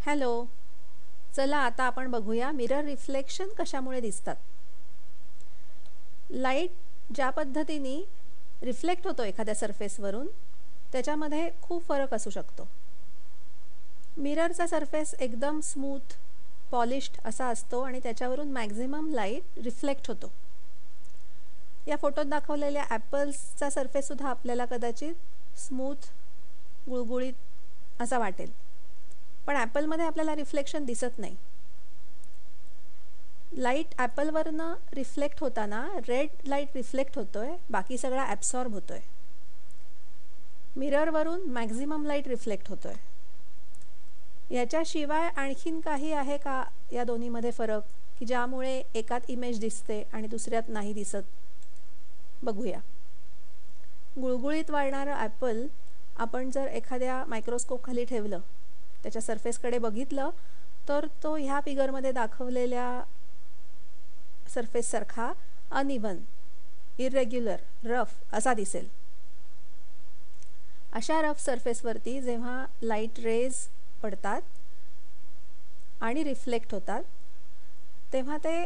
Hello. चला आता आपण बघूया मिरर रिफ्लेक्शन कशामुळे दिसतात. लाईट ज्या पद्धतीने रिफ्लेक्ट होतो एखाद्या सरफेसवरून त्याच्यामध्ये खूप फरक असू शकतो. मिररचा सरफेस एकदम स्मूथ पॉलिश्ड असा असतो आणि त्याच्यावरून मॅक्झिमम लाईट रिफ्लेक्ट होतो. या फोटोत दाखवलेल्या ॲपल्सचा सरफेससुद्धा आपल्याला कदाचित स्मूथ गुळगुळीत असा वाटेल, पण ॲपलमध्ये आपल्याला रिफ्लेक्शन दिसत नाही. लाईट ॲपलवरनं रिफ्लेक्ट होताना रेड लाईट रिफ्लेक्ट होतोय, बाकी सगळा ॲब्सॉर्ब होतोय. मिररवरून मॅक्झिमम लाईट रिफ्लेक्ट होतोय. याच्याशिवाय आणखीन काही आहे का या दोन्हीमध्ये फरक की ज्यामुळे एकात इमेज दिसते आणि दुसऱ्यात नाही दिसत? बघूया. गुळगुळीत वाढणारं ॲपल आपण जर एखाद्या मायक्रोस्कोप खाली ठेवलं, त्याच्या सरफेसकडे बघितलं, तर तो ह्या फिगरमध्ये दाखवलेल्या सरफेससारखा अनइव्हन, इरेग्युलर, रफ असा दिसेल. अशा रफ सरफेसवरती जेव्हा लाईट रेज पडतात आणि रिफ्लेक्ट होतात तेव्हा ते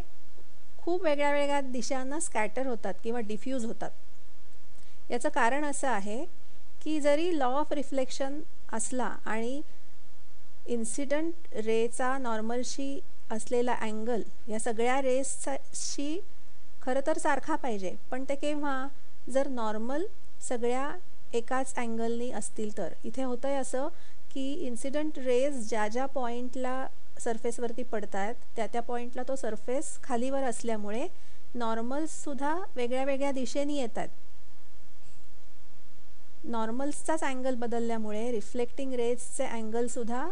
खूप वेगळ्या वेगळ्या दिशांना स्कॅटर होतात किंवा डिफ्यूज होतात. याचं कारण असं आहे की जरी लॉ ऑफ रिफ्लेक्शन असला आणि इन्सिडंट रेचा नॉर्मलशी असलेला अँगल या सगळ्या रेसशी खरं तर सारखा पाहिजे, पण ते केव्हा जर नॉर्मल सगळ्या एकाच अँगलनी असतील तर. इथे होतं आहे असं की इन्सिडंट रेज ज्या ज्या पॉईंटला सरफेसवरती पडत आहेत त्या त्या पॉईंटला तो सरफेस खालीवर असल्यामुळे नॉर्मल्ससुद्धा वेगळ्या वेगळ्या दिशेने येतात. नॉर्मल्सचाच अँगल बदलल्यामुळे रिफ्लेक्टिंग रेजचे अँगलसुद्धा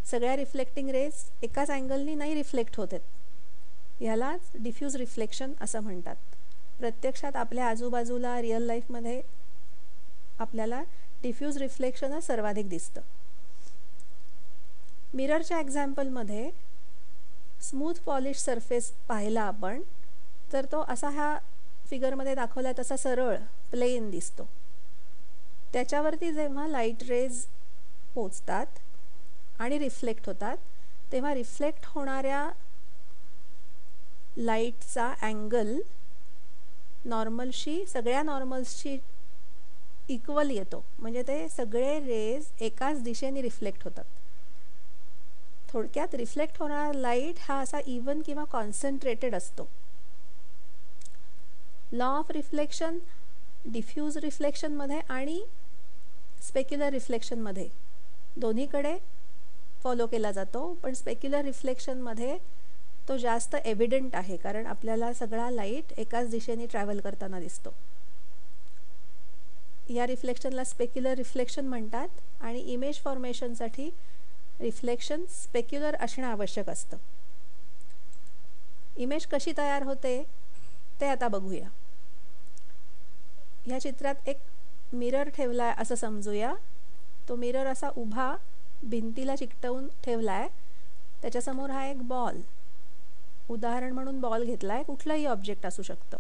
सगळ्या रिफ्लेक्टिंग रेज एकाच अँगलनी नाही रिफ्लेक्ट होत आहेत. ह्यालाच डिफ्यूज रिफ्लेक्शन असं म्हणतात. प्रत्यक्षात आपल्या आजूबाजूला रिअल लाईफमध्ये आपल्याला डिफ्यूज रिफ्लेक्शनच सर्वाधिक दिसतं. मिररच्या एक्झाम्पलमध्ये स्मूथ पॉलिश सरफेस पाहिला आपण तर तो असा ह्या फिगरमध्ये दाखवला तसा सरळ प्लेन दिसतो. त्याच्यावरती जेव्हा लाईट रेज पोचतात आणि रिफ्लेक्ट होतात तेव्हा रिफ्लेक्ट होणाऱ्या लाईटचा अँगल नॉर्मलशी सगळ्या नॉर्मल्सशी इक्वल येतो. म्हणजे ते सगळे रेज एकाच दिशेने रिफ्लेक्ट होतात. थोडक्यात रिफ्लेक्ट होणारा लाईट हा असा इव्हन किंवा कॉन्सन्ट्रेटेड असतो. लॉ ऑफ रिफ्लेक्शन डिफ्यूज रिफ्लेक्शनमध्ये आणि स्पेक्युलर रिफ्लेक्शनमध्ये दोन्हीकडे फॉलो केला जातो, पण स्पेक्युलर रिफ्लेक्शनमध्ये तो जास्त एव्हिडंट आहे कारण आपल्याला सगळा लाईट एकाच दिशेने ट्रॅव्हल करताना दिसतो. या रिफ्लेक्शनला स्पेक्युलर रिफ्लेक्शन म्हणतात आणि इमेज फॉर्मेशनसाठी रिफ्लेक्शन स्पेक्युलर असणं आवश्यक असतं. इमेज कशी तयार होते ते आता बघूया. ह्या चित्रात एक मिरर ठेवला आहे असं समजूया. तो मिरर असा उभा भिंतीला चिकटवून ठेवला आहे. त्याच्यासमोर हा एक बॉल, उदाहरण म्हणून बॉल घेतला आहे, कुठलंही ऑब्जेक्ट असू शकतं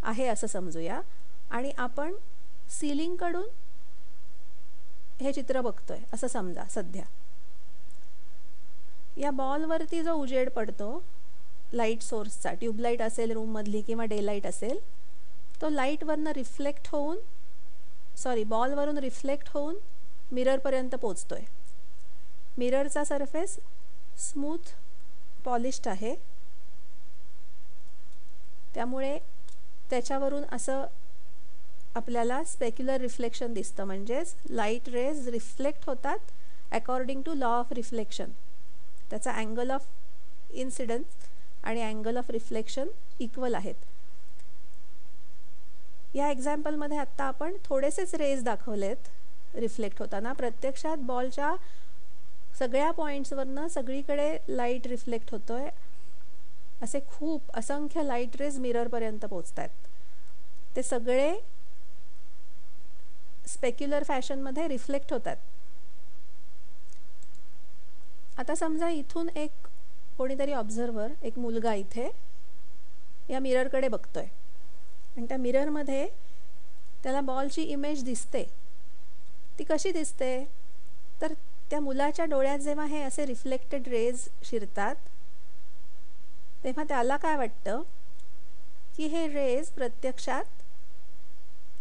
आहे असं समजूया. आणि आपण सिलिंगकडून हे चित्र बघतोय असं समजा. सध्या या बॉलवरती जो उजेड पडतो लाईट सोर्सचा, ट्यूबलाईट असेल रूममधली किंवा डे लाईट असेल, तो लाईटवरनं रिफ्लेक्ट होऊन बॉलवरून रिफ्लेक्ट होऊन मिररपर्यंत पोचतोय. मिररचा सरफेस स्मूथ पॉलिश्ड आहे त्यामुळे त्याच्यावरून असं आपल्याला स्पेक्युलर रिफ्लेक्शन दिसतं. म्हणजेच लाईट रेज रिफ्लेक्ट होतात according to law of reflection. त्याचा अँगल ऑफ इन्सिडन्स आणि अँगल ऑफ रिफ्लेक्शन इक्वल आहेत. या एक्झाम्पलमध्ये आत्ता आपण थोडेसेच रेज दाखवलेत रिफ्लेक्ट होताना. प्रत्यक्षात बॉलच्या सगळ्या पॉईंट्सवरनं सगळीकडे लाईट रिफ्लेक्ट होतोय. असे खूप असंख्य लाईट रेज मिररपर्यंत पोचत आहेत. ते सगळे स्पेक्युलर फॅशनमध्ये रिफ्लेक्ट होतात. आता समजा इथून एक कोणीतरी ऑब्झर्वर, एक मुलगा इथे या मिररकडे बघतोय आणि त्या मिररमध्ये त्याला बॉलची इमेज दिसते. ती कशी दिसते तर त्या मुलाच्या डोळ्यात जेव्हा हे असे रिफ्लेक्टेड रेज शिरतात तेव्हा त्याला काय वाटतं की हे रेज प्रत्यक्षात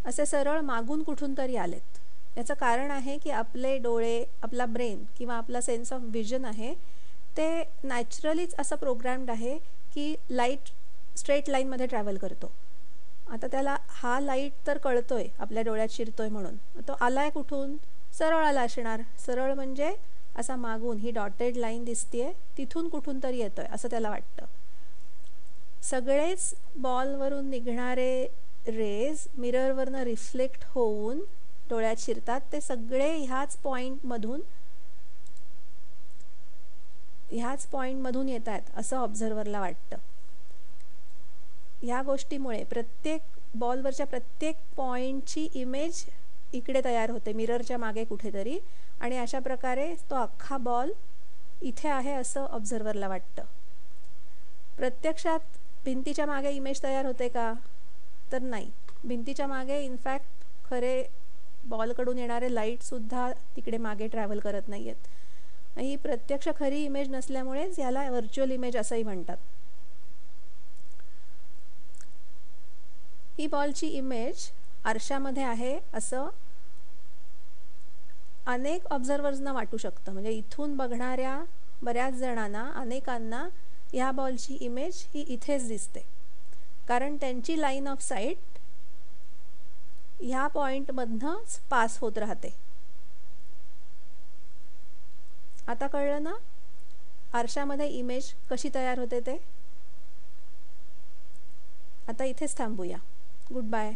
असे सरळ मागून कुठून तरी आलेत. याचं कारण आहे की आपले डोळे, आपला ब्रेन किंवा आपला सेन्स ऑफ विजन आहे ते नॅचरलीच असं प्रोग्रॅम्ड आहे की लाईट स्ट्रेट लाईनमध्ये ट्रॅव्हल करतो. आता त्याला हा लाईट तर कळतोय आपल्या डोळ्यात शिरतोय म्हणून, तो आलाय कुठून? सरळ आला असणार. सरळ म्हणजे असा मागून ही डॉटेड लाईन दिसतीये तिथून कुठून तरी येतोय असं त्याला वाटतं. सगळेच बॉलवरून निघणारे रेज मिररवरनं रिफ्लेक्ट होऊन डोळ्यात शिरतात. ते सगळे ह्याच पॉईंटमधून येत आहेत असं ऑब्झर्व्हरला वाटतं. ह्या गोष्टीमुळे प्रत्येक बॉलवरच्या प्रत्येक पॉईंटची इमेज इकडे तयार होते मिररच्या मागे कुठेतरी, आणि अशा प्रकारे तो अख्खा बॉल इथे आहे असं ऑब्झर्व्हरला वाटतं. प्रत्यक्षात भिंतीच्या मागे इमेज तयार होते का? तर नाही. भिंतीच्या मागे इनफॅक्ट खरे बॉलकडून येणारे लाईटसुद्धा तिकडे मागे ट्रॅव्हल करत नाही आहेत. ही प्रत्यक्ष खरी इमेज नसल्यामुळेच याला व्हर्च्युअल इमेज असंही म्हणतात. ही बॉलची इमेज आरशामध्ये आहे असं अनेक ऑब्झर्वर्सना वाटू शकतं. म्हणजे इथून बघणाऱ्या बऱ्याच जणांना, अनेकांना ह्या बॉलची इमेज ही इथेच दिसते, कारण त्यांची लाईन ऑफ साईट ह्या पॉईंटमधनंच पास होत राहते. आता कळलं ना आरशामध्ये इमेज कशी तयार होते ते? आता इथेच थांबूया. Good bye.